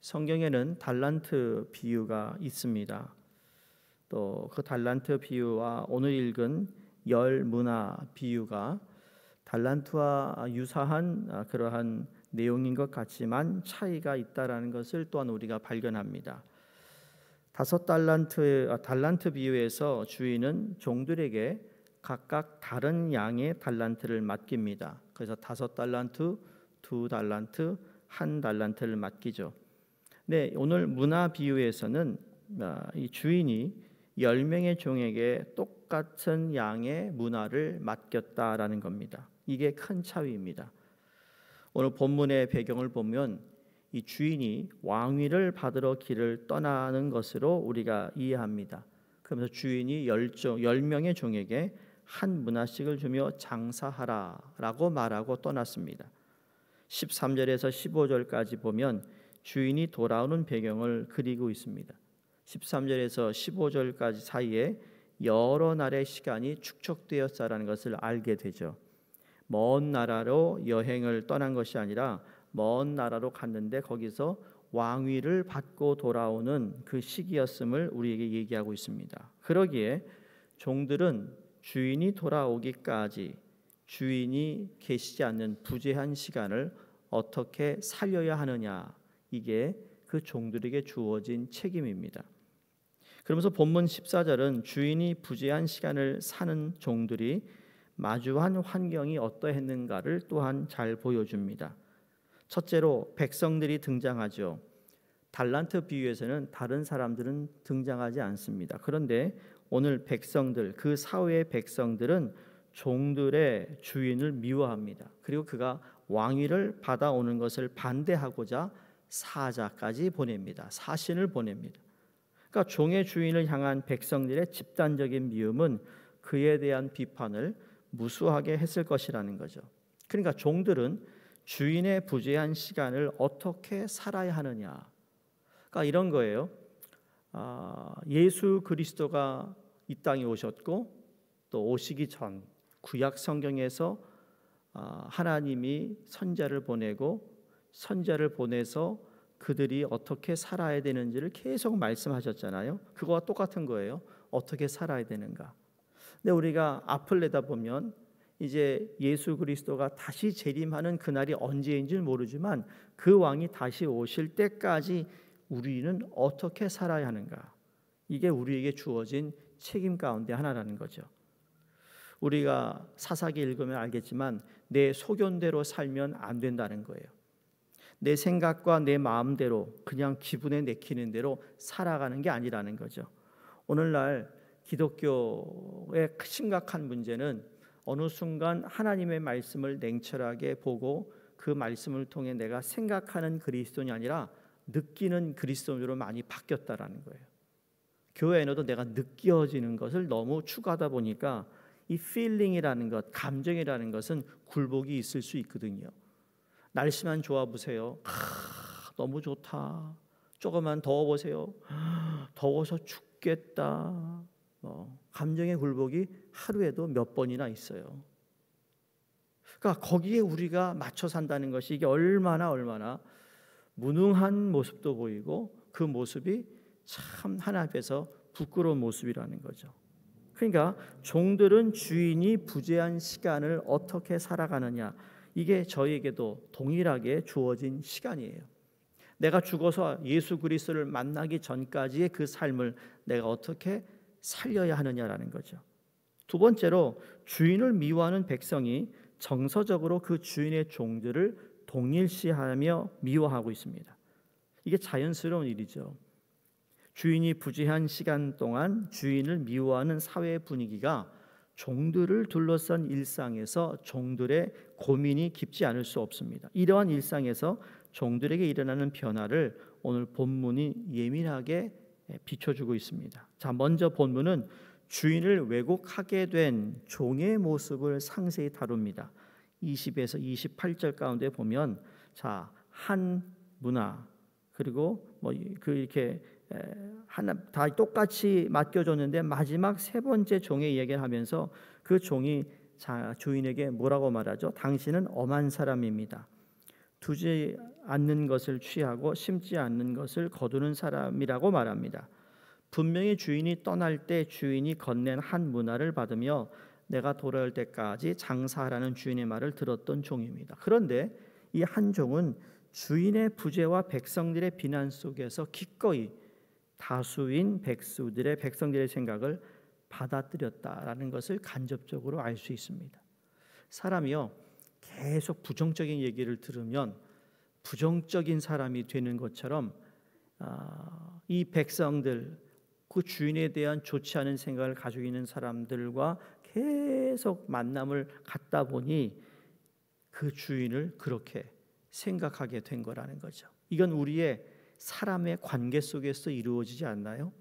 성경에는 달란트 비유가 있습니다. 또 그 달란트 비유와 오늘 읽은 열 문화 비유가 달란트와 유사한 그러한 내용인 것 같지만 차이가 있다라는 것을 또한 우리가 발견합니다. 달란트 비유에서 주인은 종들에게 각각 다른 양의 달란트를 맡깁니다. 그래서 5달란트, 2달란트, 1달란트를 맡기죠. 네, 오늘 문화 비유에서는 이 주인이 10명의 종에게 똑같은 양의 문화를 맡겼다라는 겁니다. 이게 큰 차이입니다. 오늘 본문의 배경을 보면 이 주인이 왕위를 받으러 길을 떠나는 것으로 우리가 이해합니다. 그러면서 주인이 10명의 종에게 한 문화씩을 주며 장사하라라고 말하고 떠났습니다. 13절에서 15절까지 보면 주인이 돌아오는 배경을 그리고 있습니다. 13절에서 15절까지 사이에 여러 날의 시간이 축적되었다라는 것을 알게 되죠. 먼 나라로 여행을 떠난 것이 아니라 먼 나라로 갔는데 거기서 왕위를 받고 돌아오는 그 시기였음을 우리에게 얘기하고 있습니다. 그러기에 종들은 주인이 돌아오기까지 주인이 계시지 않는 부재한 시간을 어떻게 살려야 하느냐, 이게 그 종들에게 주어진 책임입니다. 그러면서 본문 14절은 주인이 부재한 시간을 사는 종들이 마주한 환경이 어떠했는가를 또한 잘 보여줍니다. 첫째로 백성들이 등장하죠. 달란트 비유에서는 다른 사람들은 등장하지 않습니다. 그런데 오늘 백성들, 그 사회의 백성들은 종들의 주인을 미워합니다. 그리고 그가 왕위를 받아오는 것을 반대하고자 사자까지 보냅니다. 사신을 보냅니다. 그러니까 종의 주인을 향한 백성들의 집단적인 미움은 그에 대한 비판을 무수하게 했을 것이라는 거죠. 그러니까 종들은 주인의 부재한 시간을 어떻게 살아야 하느냐, 그러니까 이런 거예요. 예수 그리스도가 이 땅에 오셨고 또 오시기 전 구약 성경에서 하나님이 선자를 보내고 선자를 보내서 그들이 어떻게 살아야 되는지를 계속 말씀하셨잖아요. 그거와 똑같은 거예요. 어떻게 살아야 되는가. 근데 우리가 앞을 내다보면 이제 예수 그리스도가 다시 재림하는 그날이 언제인지는 모르지만 그 왕이 다시 오실 때까지 우리는 어떻게 살아야 하는가. 이게 우리에게 주어진 책임 가운데 하나라는 거죠. 우리가 사사기 읽으면 알겠지만 내 소견대로 살면 안 된다는 거예요. 내 생각과 내 마음대로 그냥 기분에 내키는 대로 살아가는 게 아니라는 거죠. 오늘날 기독교의 심각한 문제는 어느 순간 하나님의 말씀을 냉철하게 보고 그 말씀을 통해 내가 생각하는 그리스도인이 아니라 느끼는 그리스도인으로 많이 바뀌었다라는 거예요. 교회에도 내가 느껴지는 것을 너무 추구하다 보니까 이 feeling이라는 것, 감정이라는 것은 굴복이 있을 수 있거든요. 날씨만 좋아 보세요. 너무 좋다. 조금만 더워보세요. 더워서 죽겠다. 감정의 굴복이 하루에도 몇 번이나 있어요. 그러니까 거기에 우리가 맞춰 산다는 것이 이게 얼마나 무능한 모습도 보이고 그 모습이 참 하나님 앞에서 부끄러운 모습이라는 거죠. 그러니까 종들은 주인이 부재한 시간을 어떻게 살아가느냐, 이게 저희에게도 동일하게 주어진 시간이에요. 내가 죽어서 예수 그리스도를 만나기 전까지의 그 삶을 내가 어떻게 살려야 하느냐라는 거죠. 두 번째로 주인을 미워하는 백성이 정서적으로 그 주인의 종들을 동일시하며 미워하고 있습니다. 이게 자연스러운 일이죠. 주인이 부재한 시간 동안 주인을 미워하는 사회 분위기가 종들을 둘러싼 일상에서 종들의 고민이 깊지 않을 수 없습니다. 이러한 일상에서 종들에게 일어나는 변화를 오늘 본문이 예민하게 비춰주고 있습니다. 자, 먼저 본문은 주인을 왜곡하게 된 종의 모습을 상세히 다룹니다. 20에서 28절 가운데 보면 한 문화 그리고 이렇게 하나 다 똑같이 맡겨줬는데 마지막 세 번째 종의 이야기를 하면서 그 종이 주인에게 뭐라고 말하죠? 당신은 엄한 사람입니다. 두지 않는 것을 취하고 심지 않는 것을 거두는 사람이라고 말합니다. 분명히 주인이 떠날 때 주인이 건넨 한 문화를 받으며 내가 돌아올 때까지 장사하라는 주인의 말을 들었던 종입니다. 그런데 이 한 종은 주인의 부재와 백성들의 비난 속에서 기꺼이 다수인 백성들의 생각을 받아들였다라는 것을 간접적으로 알 수 있습니다. 사람이요, 계속 부정적인 얘기를 들으면 부정적인 사람이 되는 것처럼 이 백성들, 그 주인에 대한 좋지 않은 생각을 가지고 있는 사람들과 계속 만남을 갖다 보니 그 주인을 그렇게 생각하게 된 거라는 거죠. 이건 우리의 사람의 관계 속에서 이루어지지 않나요?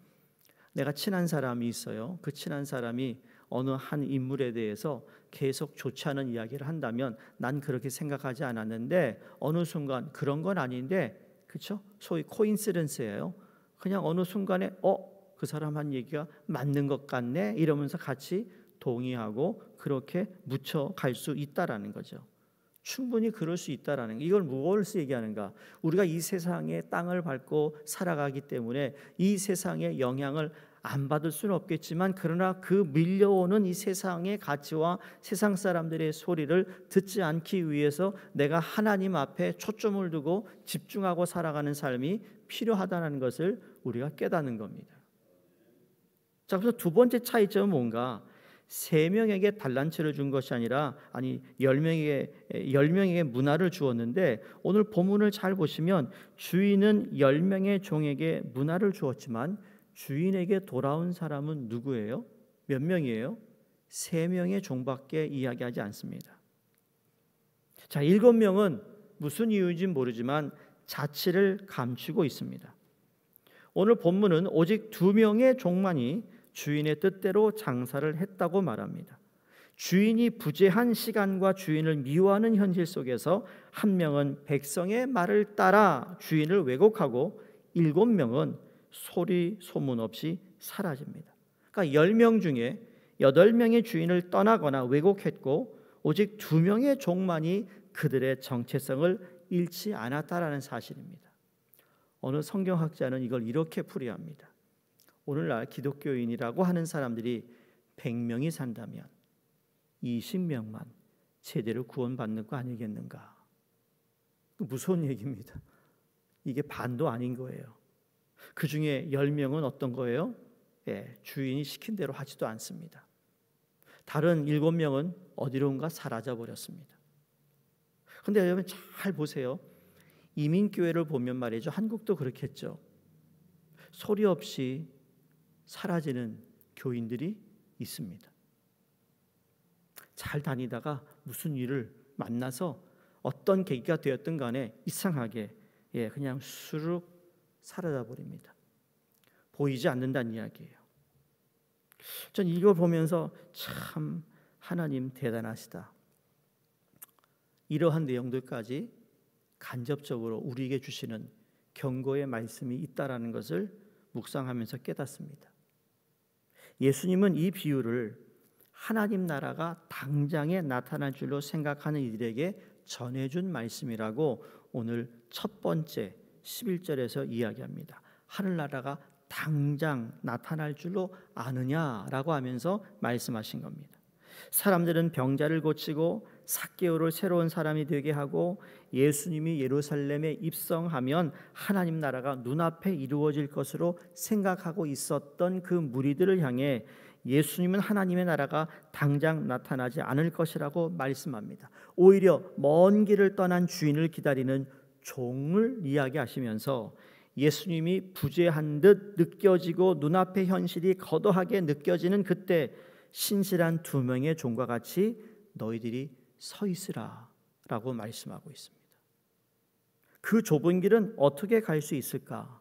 내가 친한 사람이 있어요. 그 친한 사람이 어느 한 인물에 대해서 계속 좋지 않은 이야기를 한다면 난 그렇게 생각하지 않았는데 어느 순간 그런 건 아닌데, 그렇죠? 소위 코인시던스예요. 그냥 어느 순간에 그 사람 한 얘기가 맞는 것 같네 이러면서 같이 동의하고 그렇게 묻혀갈 수 있다라는 거죠. 충분히 그럴 수 있다라는 거. 이걸 무엇을 얘기하는가? 우리가 이 세상의 땅을 밟고 살아가기 때문에 이 세상의 영향을 안 받을 수는 없겠지만, 그러나 그 밀려오는 이 세상의 가치와 세상 사람들의 소리를 듣지 않기 위해서 내가 하나님 앞에 초점을 두고 집중하고 살아가는 삶이 필요하다는 것을 우리가 깨닫는 겁니다. 자, 그래서 두 번째 차이점은 뭔가? 3명에게 달란트를 준 것이 아니라 10명에게 문화를 주었는데, 오늘 본문을 잘 보시면 주인은 10명의 종에게 문화를 주었지만 주인에게 돌아온 사람은 누구예요? 몇 명이에요? 3명의 종밖에 이야기하지 않습니다. 자, 7명은 무슨 이유인지 모르지만 자취를 감추고 있습니다. 오늘 본문은 오직 2명의 종만이 주인의 뜻대로 장사를 했다고 말합니다. 주인이 부재한 시간과 주인을 미워하는 현실 속에서 1명은 백성의 말을 따라 주인을 왜곡하고 7명은 소리 소문 없이 사라집니다. 그러니까 10명 중에 8명의 주인을 떠나거나 왜곡했고 오직 2명의 종만이 그들의 정체성을 잃지 않았다라는 사실입니다. 어느 성경학자는 이걸 이렇게 풀이합니다. 오늘날 기독교인이라고 하는 사람들이 100명이 산다면 20명만 제대로 구원받는 거 아니겠는가? 무서운 얘기입니다. 이게 반도 아닌 거예요. 그 중에 10명은 어떤 거예요? 주인이 시킨 대로 하지도 않습니다. 다른 7명은 어디론가 사라져 버렸습니다. 그런데 여러분 잘 보세요. 이민교회를 보면 말이죠, 한국도 그렇겠죠. 소리 없이 사라지는 교인들이 있습니다. 잘 다니다가 무슨 일을 만나서 어떤 계기가 되었든 간에 이상하게 그냥 수룩 사라져 버립니다. 보이지 않는다는 이야기예요. 전 이걸 보면서 참 하나님 대단하시다. 이러한 내용들까지 간접적으로 우리에게 주시는 경고의 말씀이 있다라는 것을 묵상하면서 깨닫습니다. 예수님은 이 비유를 하나님 나라가 당장에 나타날 줄로 생각하는 이들에게 전해준 말씀이라고 오늘 첫 번째 11절에서 이야기합니다. 하늘나라가 당장 나타날 줄로 아느냐라고 하면서 말씀하신 겁니다. 사람들은 병자를 고치고 삭개오를 새로운 사람이 되게 하고 예수님이 예루살렘에 입성하면 하나님 나라가 눈앞에 이루어질 것으로 생각하고 있었던 그 무리들을 향해 예수님은 하나님의 나라가 당장 나타나지 않을 것이라고 말씀합니다. 오히려 먼 길을 떠난 주인을 기다리는 종을 이야기하시면서 예수님이 부재한 듯 느껴지고 눈앞의 현실이 거도하게 느껴지는 그때 신실한 2명의 종과 같이 너희들이 서 있으라 라고 말씀하고 있습니다. 그 좁은 길은 어떻게 갈 수 있을까?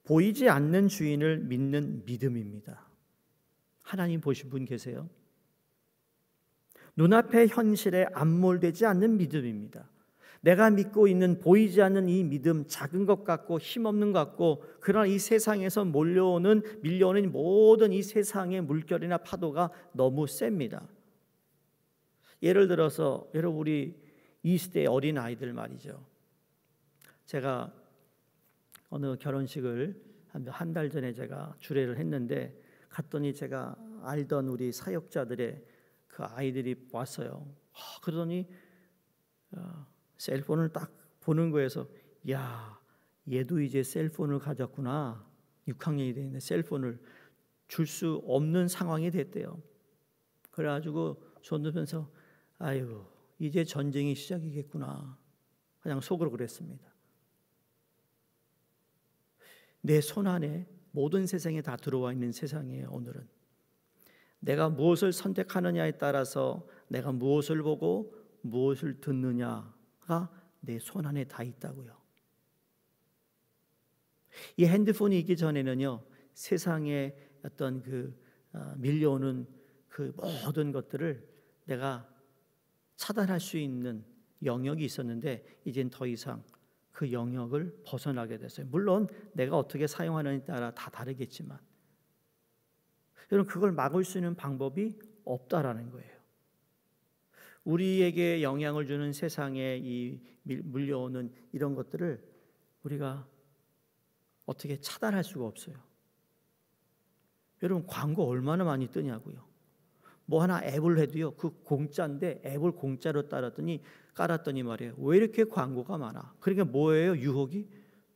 보이지 않는 주인을 믿는 믿음입니다. 하나님 보신 분 계세요? 눈앞의 현실에 암몰되지 않는 믿음입니다. 내가 믿고 있는 보이지 않는 이 믿음, 작은 것 같고 힘없는 것 같고, 그러나 이 세상에서 밀려오는 모든 이 세상의 물결이나 파도가 너무 셉니다. 예를 들어서 여러분, 우리 이 시대의 어린 아이들 말이죠. 제가 어느 결혼식을 한 달 전에 제가 주례를 했는데 갔더니 제가 알던 우리 사역자들의 그 아이들이 왔어요. 그러더니 셀폰을 딱 보는 거에서 야, 얘도 이제 셀폰을 가졌구나. 6학년이 되는데 셀폰을 줄 수 없는 상황이 됐대요. 그래가지고 손들면서 아유, 이제 전쟁이 시작이겠구나. 그냥 속으로 그랬습니다. 내 손 안에 모든 세상에 다 들어와 있는 세상이에요. 오늘은 내가 무엇을 선택하느냐에 따라서 내가 무엇을 보고 무엇을 듣느냐가 내 손 안에 다 있다고요. 이 핸드폰이 있기 전에는요, 세상에 어떤 밀려오는 그 모든 것들을 내가 차단할 수 있는 영역이 있었는데 이젠 더 이상 그 영역을 벗어나게 됐어요. 물론 내가 어떻게 사용하느냐에 따라 다 다르겠지만 여러분, 그걸 막을 수 있는 방법이 없다라는 거예요. 우리에게 영향을 주는 세상에 이 물려오는 이런 것들을 우리가 어떻게 차단할 수가 없어요. 여러분, 광고 얼마나 많이 뜨냐고요. 뭐 하나 앱을 해도요, 그 공짜인데 앱을 공짜로 깔았더니 말이에요, 왜 이렇게 광고가 많아? 그러니까 뭐예요? 유혹이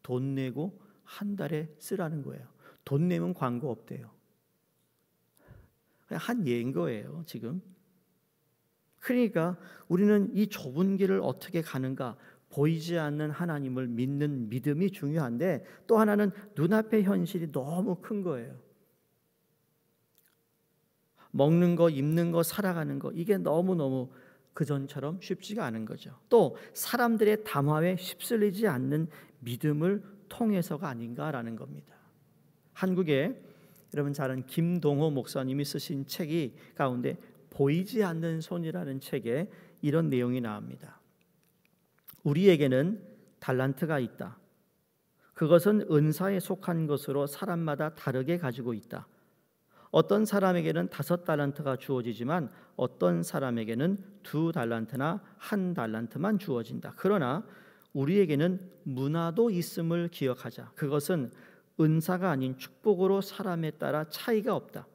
돈 내고 한 달에 쓰라는 거예요. 돈 내면 광고 없대요. 그냥 한 예인 거예요, 지금. 그러니까 우리는 이 좁은 길을 어떻게 가는가? 보이지 않는 하나님을 믿는 믿음이 중요한데, 또 하나는 눈앞의 현실이 너무 큰 거예요. 먹는 거, 입는 거, 살아가는 거, 이게 너무너무 그전처럼 쉽지가 않은 거죠. 또 사람들의 담화에 휩쓸리지 않는 믿음을 통해서가 아닌가라는 겁니다. 한국에 여러분 잘 아는 김동호 목사님이 쓰신 책이 가운데 보이지 않는 손이라는 책에 이런 내용이 나옵니다. 우리에게는 달란트가 있다. 그것은 은사에 속한 것으로 사람마다 다르게 가지고 있다. 어떤 사람에게는 5달란트가 주어지지만 어떤 사람에게는 2달란트나 1달란트만 주어진다. 그러나 우리에게는 문화도 있음을 기억하자. 그것은 은사가 아닌 축복으로 사람에 따라 차이가 없다.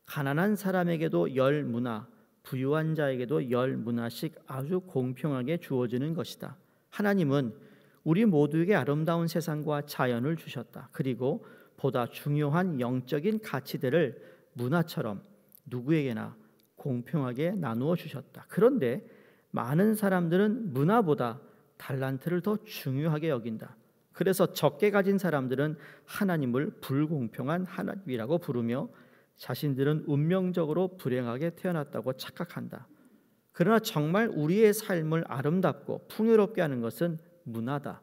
가난한 사람에게도 10문화, 부유한 자에게도 10문화씩 아주 공평하게 주어지는 것이다. 하나님은 우리 모두에게 아름다운 세상과 자연을 주셨다. 그리고 보다 중요한 영적인 가치들을 문화처럼 누구에게나 공평하게 나누어 주셨다. 그런데 많은 사람들은 문화보다 달란트를 더 중요하게 여긴다. 그래서 적게 가진 사람들은 하나님을 불공평한 하나님이라고 부르며 자신들은 운명적으로 불행하게 태어났다고 착각한다. 그러나 정말 우리의 삶을 아름답고 풍요롭게 하는 것은 문화다.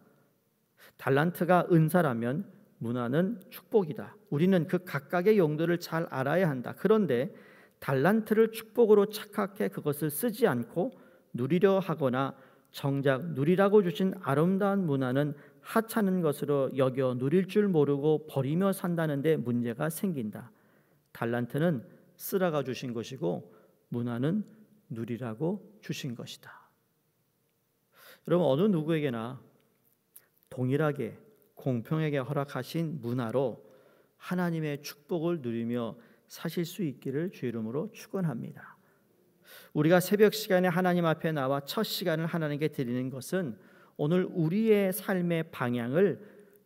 달란트가 은사라면 문화는 축복이다. 우리는 그 각각의 용도를 잘 알아야 한다. 그런데 달란트를 축복으로 착각해 그것을 쓰지 않고 누리려 하거나 정작 누리라고 주신 아름다운 문화는 하찮은 것으로 여겨 누릴 줄 모르고 버리며 산다는 데 문제가 생긴다. 달란트는 쓰라가 주신 것이고 문화는 누리라고 주신 것이다. 여러분, 어느 누구에게나 동일하게 공평하게 허락하신 문화로 하나님의 축복을 누리며 사실 수 있기를 주 이름으로 축원합니다. 우리가 새벽 시간에 하나님 앞에 나와 첫 시간을 하나님께 드리는 것은 오늘 우리의 삶의 방향을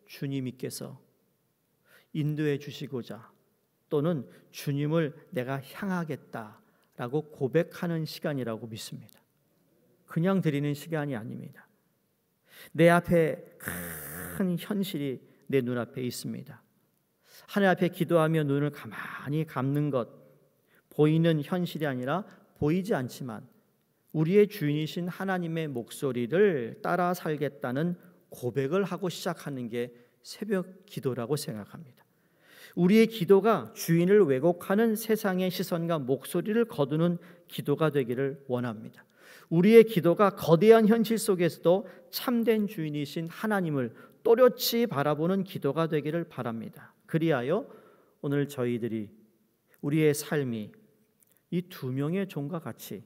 주님께서 인도해 주시고자 또는 주님을 내가 향하겠다라고 고백하는 시간이라고 믿습니다. 그냥 드리는 시간이 아닙니다. 내 앞에 큰 현실이 내 눈앞에 있습니다. 하늘 앞에 기도하며 눈을 가만히 감는 것, 보이는 현실이 아니라 보이지 않지만 우리의 주인이신 하나님의 목소리를 따라 살겠다는 고백을 하고 시작하는 게 새벽 기도라고 생각합니다. 우리의 기도가 주인을 왜곡하는 세상의 시선과 목소리를 거두는 기도가 되기를 원합니다. 우리의 기도가 거대한 현실 속에서도 참된 주인이신 하나님을 또렷이 바라보는 기도가 되기를 바랍니다. 그리하여 오늘 저희들이 우리의 삶이 이 2명의 종과 같이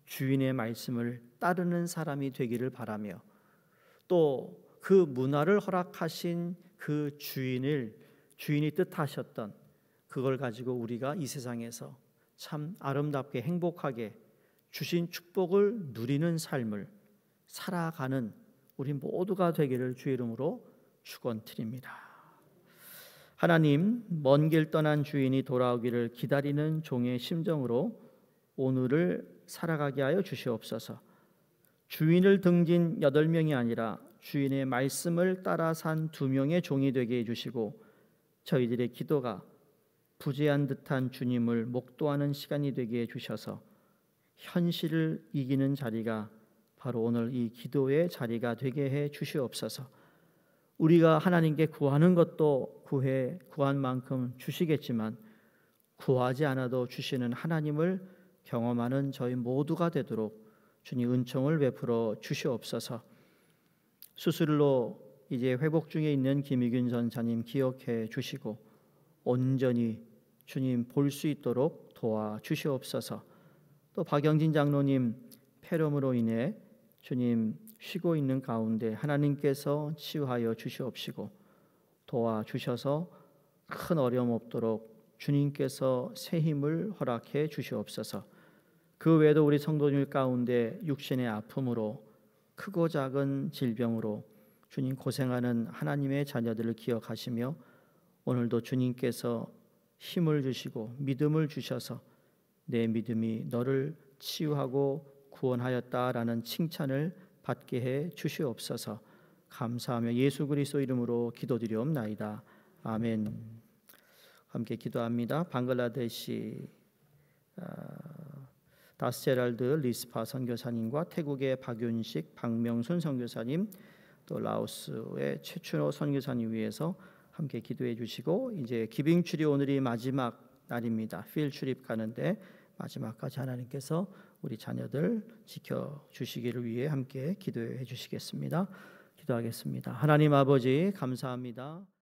주인의 말씀을 따르는 사람이 되기를 바라며 또 그 문화를 허락하신 그 주인이 뜻하셨던 그걸 가지고 우리가 이 세상에서 참 아름답게 행복하게 주신 축복을 누리는 삶을 살아가는 우리 모두가 되기를 주의 이름으로 축원드립니다. 하나님, 먼 길 떠난 주인이 돌아오기를 기다리는 종의 심정으로 오늘을 살아가게 하여 주시옵소서. 주인을 등진 8명이 아니라 주인의 말씀을 따라 산 2명의 종이 되게 해주시고 저희들의 기도가 부재한 듯한 주님을 목도하는 시간이 되게 해주셔서 현실을 이기는 자리가 바로 오늘 이 기도의 자리가 되게 해 주시옵소서. 우리가 하나님께 구하는 것도 구한 만큼 주시겠지만 구하지 않아도 주시는 하나님을 경험하는 저희 모두가 되도록 주님 은총을 베풀어 주시옵소서. 수술로 이제 회복 중에 있는 김희균 전사님 기억해 주시고 온전히 주님 볼 수 있도록 도와 주시옵소서. 또 박영진 장로님 폐렴으로 인해 주님 쉬고 있는 가운데 하나님께서 치유하여 주시옵시고 도와주셔서 큰 어려움 없도록 주님께서 새 힘을 허락해 주시옵소서. 그 외에도 우리 성도들 가운데 육신의 아픔으로 크고 작은 질병으로 주님 고생하는 하나님의 자녀들을 기억하시며 오늘도 주님께서 힘을 주시고 믿음을 주셔서 내 믿음이 너를 치유하고 구원하였다라는 칭찬을 받게 해 주시옵소서. 감사하며 예수 그리스도 이름으로 기도드리옵나이다. 아멘. 함께 기도합니다. 방글라데시 다스제랄드 리스파 선교사님과 태국의 박윤식, 박명순 선교사님, 또 라오스의 최춘호 선교사님 위해서 함께 기도해 주시고 이제 기빙 출입 오늘이 마지막 날입니다. 필 출입 가는데 마지막까지 하나님께서 우리 자녀들 지켜주시기를 위해 함께 기도해 주시겠습니다. 기도하겠습니다. 하나님 아버지 감사합니다.